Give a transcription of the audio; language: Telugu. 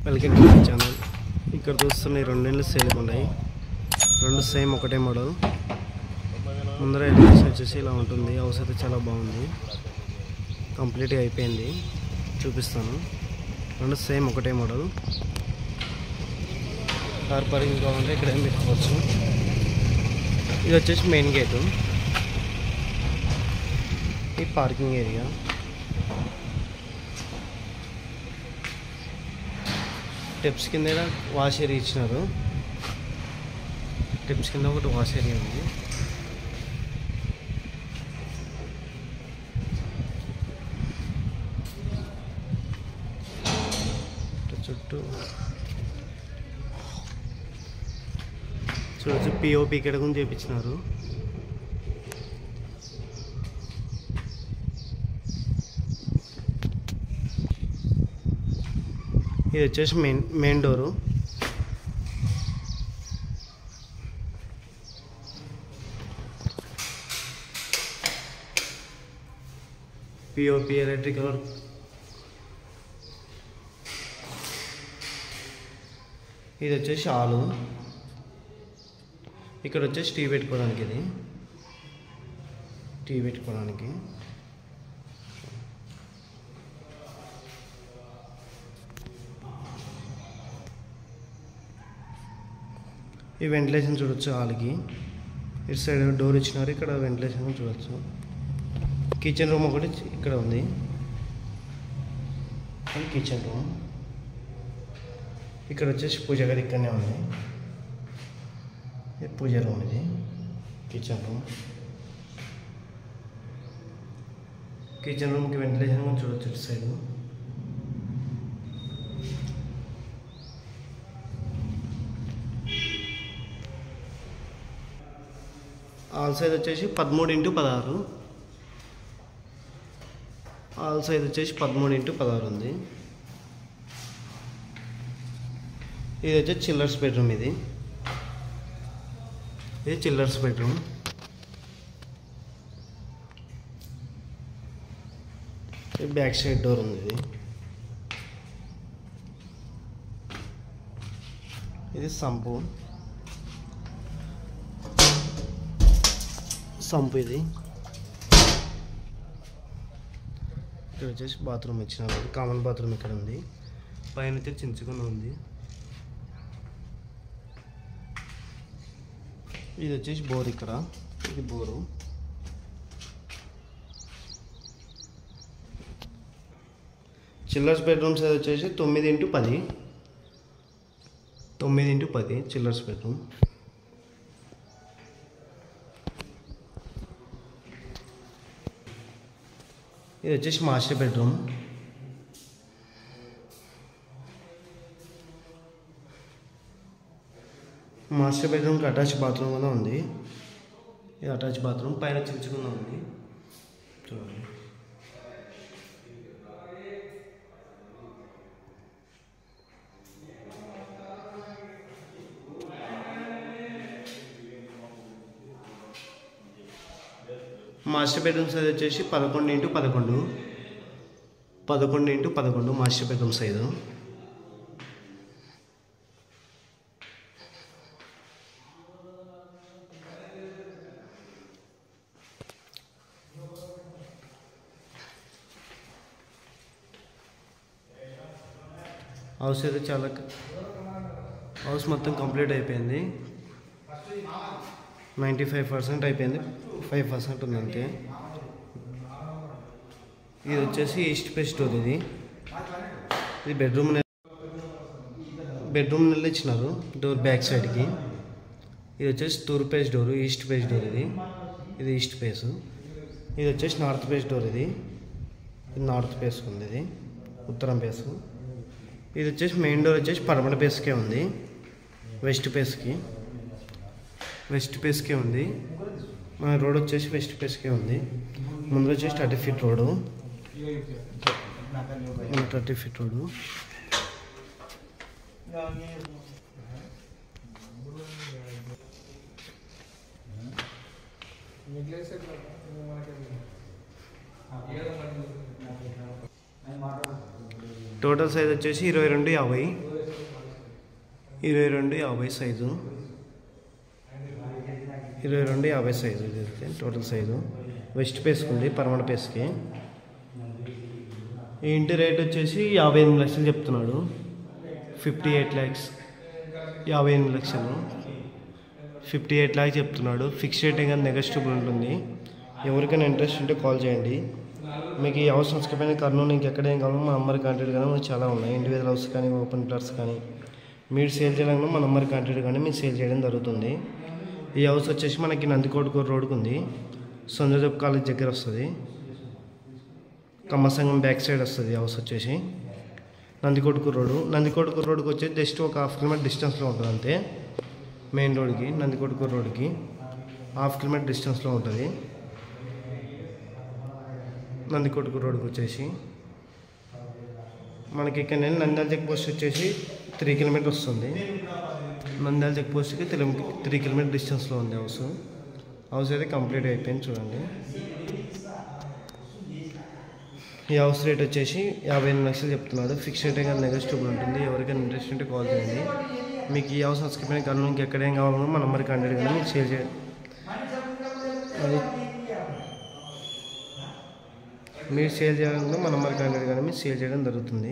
Welcome to my channel. ఇక్కడ చూస్తున్న ఈ రెండేళ్ళు సేల్గా ఉన్నాయి. రెండు సేమ్ ఒకటే మోడల్. ముందర ఎలివేషన్ వచ్చేసి ఇలా ఉంటుంది. హౌస్ అయితే చాలా బాగుంది, కంప్లీట్గా అయిపోయింది. చూపిస్తాను. రెండు సేమ్ ఒకటే మోడల్. కార్ పార్కింగ్ కావాలంటే ఇక్కడ ఏం పెట్టుకోవచ్చు. ఇది వచ్చేసి మెయిన్ గేటు, ఈ పార్కింగ్ ఏరియా. స్టెప్స్ కింద వాష్ ఏరియా ఇచ్చినారు. స్టెప్స్ కింద ఒకటి వాష్ ఏరియా ఉంది. చుట్టూ చూడొచ్చు, పిఓపి ఇక్కడ కూడా చేయించినారు. ఇది వచ్చేసి main door. POP electrical work. ఇది వచ్చేసి హాలు. ఇక్కడ వచ్చేసి టీ పెట్టుకోవడానికి, ఇది టీ పెట్టుకోవడానికి. ఈ వెంటిలేషన్ చూడొచ్చు హాల్కి. ఇటు సైడ్ డోర్ ఇచ్చినారు, ఇక్కడ వెంటిలేషన్ చూడొచ్చు. కిచెన్ రూమ్ ఒకటి ఇక్కడ ఉంది. Kitchen room. ఇక్కడ వచ్చేసి పూజ గది ఇక్కడనే ఉంది. పూజ రూమ్ ఇది. Kitchen room. కిచెన్ రూమ్కి వెంటిలేషన్ చూడొచ్చు ఇటు సైడ్. ఆల్ సైజ్ వచ్చేసి 13x16. ఆల్ సైజ్ వచ్చేసి 13x16 ఉంది. ఇది వచ్చేసి చిల్లర్స్ బెడ్రూమ్. ఇది chillers bedroom. Back side door ఉంది. ఇది సంపు. ఇది ఇక్కడ వచ్చేసి బాత్రూమ్ ఇచ్చినారు. కామన్ బాత్రూమ్ ఇక్కడ ఉంది. పైన అయితే చించుకొని ఉంది. ఇది వచ్చేసి బోర్. ఇక్కడ ఇది బోరు. చిల్లర్స్ బెడ్రూమ్స్ వచ్చేసి 9x10. 9x10 chillers bedroom. ఇది వచ్చేసి మాస్టర్ బెడ్రూమ్. మాస్టర్ బెడ్రూమ్కి అటాచ్ బాత్రూమ్ కూడా ఉంది. ఇది అటాచ్ బాత్రూమ్. పైన చించుకున్నా ఉంది చూడండి. మాస్టర్ బెడ్రూమ్ సైజ్ వచ్చేసి 11x11. 11x11 master bedroom size. House అయితే హౌస్ మొత్తం కంప్లీట్ అయిపోయింది. 95% అయిపోయింది. 5% ఉంది అంతే. ఇది వచ్చేసి ఈస్ట్ ఫేస్ డోర్. ఇది బెడ్రూమ్ నెల ఇచ్చినారు డోర్ బ్యాక్ సైడ్కి. ఇది వచ్చేసి తూర్పు face door, east face door. ఇది ఈస్ట్ ఫేస్. ఇది వచ్చేసి నార్త్ ఫేస్ డోర్. ఇది నార్త్ ఫేస్ ఉంది. ఇది ఉత్తరం ఫేస్. ఇది వచ్చేసి మెయిన్ డోర్ వచ్చేసి పడమట ఫేస్కే ఉంది. వెస్ట్ ఫేస్కే ఉంది. మన రోడ్ వచ్చేసి వెస్ట్ ఫేస్కే ఉంది. ముందు వచ్చేసి 30 feet road. 30 feet road. Total size వచ్చేసి 22x50. 2250 size, 2250 size. ఇది టోటల్ సైజు. వెస్ట్ పేస్కి ఉంది, పరమడ పేస్కి. ఈ ఇంటి రేట్ వచ్చేసి 58 లక్షలు చెప్తున్నాడు. 58 lakhs, 58 లక్షలు, 58 lakhs చెప్తున్నాడు. ఫిక్స్ రేట్ ఇంకా నెగోషియబుల్ ఉంటుంది. ఎవరికైనా ఇంట్రెస్ట్ ఉంటే కాల్ చేయండి. మీకు ఈ హౌస్ నచ్చకపోయినా కర్నూలు ఇంకెక్కడేం కావాలో మా నంబర్ కాంటాక్ట్ కానీ మనకు చాలా ఉన్నాయి. ఇండివిజువల్ హౌస్ కానీ, ఓపెన్ ప్లాట్స్ కానీ మీరు సేల్ చేయాలన్నా మా నంబర్ కాంటాక్ట్ కానీ మీరు సేల్ చేయడం జరుగుతుంది. ఈ హౌస్ వచ్చేసి మనకి నందికోటకూరు రోడ్కి ఉంది. సంజోజప్ కాలేజ్ దగ్గర వస్తుంది. కమ్మసంగం బ్యాక్ సైడ్ వస్తుంది హౌస్ వచ్చేసి. నందికోటకూరు రోడ్కి వచ్చేసి జస్ట్ ఒక 1/2 కిలోమీటర్ డిస్టెన్స్లో ఉంటుంది అంతే. మెయిన్ రోడ్కి, నందికోటకూరు రోడ్కి 1/2 కిలోమీటర్ డిస్టెన్స్లో ఉంటుంది. నందికోటకూరు రోడ్కి వచ్చేసి మనకి ఇక్కడ నేను నంద్యాల చెక్ పోస్ట్ వచ్చేసి 3 కిలోమీటర్ వస్తుంది. నంద్యాల చెక్ పోస్ట్కి 3 కిలోమీటర్ డిస్టెన్స్లో ఉంది హౌస్ అయితే కంప్లీట్ అయిపోయింది. చూడండి, ఈ హౌస్ రేట్ వచ్చేసి 58 లక్షలు చెప్తున్నాడు. ఫిక్స్ రేట్ కానీ నెగోషియబుల్ ఉంటుంది. ఎవరికైనా ఇంట్రెస్ట్ ఉంటే కాల్ చేయండి. మీకు ఈ హౌస్ నచ్చకపోయినా కర్నూలు ఇంకెక్కడేం కావాలన్నా మా నంబర్కి కాంటాక్ట్ కానీ మీరు సేల్ చేయండి. మీరు సేల్ చేయాలన్నా మా నంబర్కి కాంటాక్ట్ కానీ మీరు సేల్ చేయడం జరుగుతుంది.